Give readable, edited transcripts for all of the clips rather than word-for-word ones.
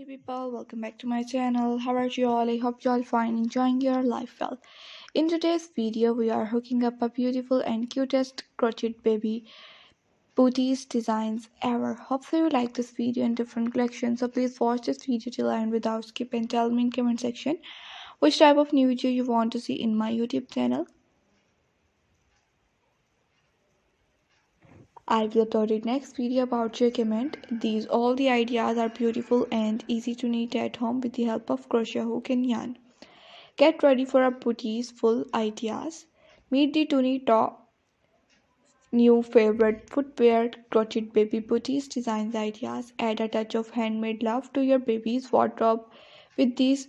people, welcome back to my channel. How are you all? I hope you all fine, enjoying your life well. In today's video, we are hooking up a beautiful and cutest crochet baby booties designs ever. Hopefully you like this video and different collections. So please watch this video till end without skip and tell me in comment section which type of new video you want to see in my YouTube channel. I will upload it next video about your comment. All the ideas are beautiful and easy to knit at home with the help of crochet hook and yarn. Get ready for a booties full ideas. Meet the Tuni top new favorite footwear crochet baby booties designs ideas. Add a touch of handmade love to your baby's wardrobe with these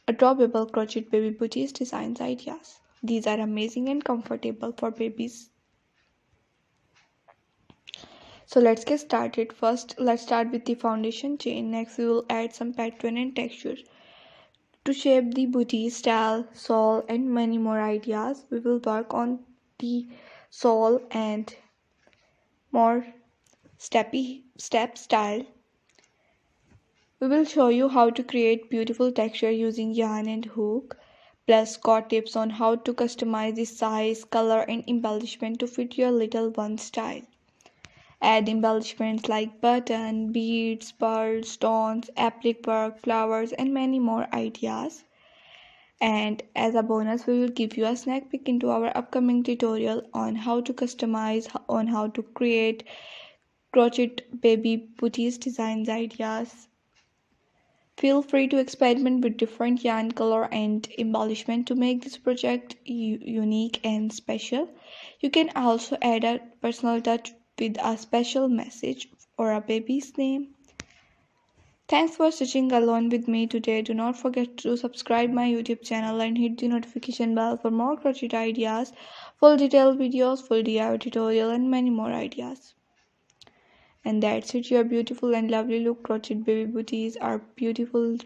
adorable crochet baby booties designs ideas. These are amazing and comfortable for babies. So let's get started. First, let's start with the foundation chain. Next, we will add some pattern and texture. To shape the booty, style, sole, and many more ideas, we will work on the sole and more step style. We will show you how to create beautiful texture using yarn and hook, plus got tips on how to customize the size, color, and embellishment to fit your little one's style. Add embellishments like button, beads, pearls, stones, applique work, flowers, and many more ideas. And as a bonus, we will give you a snack peek into our upcoming tutorial on how to customize, on how to create crochet baby booties designs ideas. Feel free to experiment with different yarn color and embellishment to make this project unique and special. You can also add a personal touch with a special message or a baby's name. Thanks for stitching along with me today. Do not forget to subscribe my YouTube channel and hit the notification bell for more crochet ideas, full detailed videos, full DIY tutorial, and many more ideas. And that's it. Your beautiful and lovely look crochet baby booties are beautiful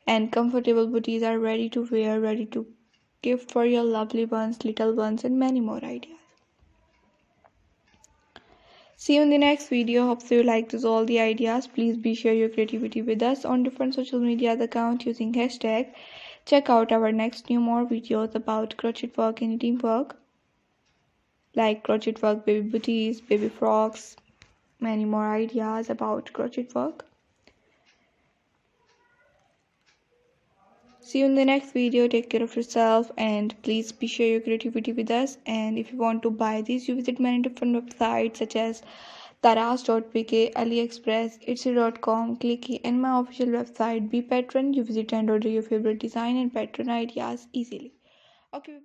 and comfortable booties are ready to wear, ready to gift for your lovely ones, little ones, and many more ideas. See you in the next video. Hope you liked all the ideas. Please be share your creativity with us on different social media accounts using hashtag. Check out our next new more videos about crochet work and knitting work, like crochet work baby booties, baby frocks, many more ideas about crochet work. See you in the next video. Take care of yourself and please be share your creativity with us. And if you want to buy these, you visit many different websites such as taras.pk, AliExpress, etsy.com, Clicky, and my official website Be Patron. You visit and order your favorite design and pattern ideas easily. Okay.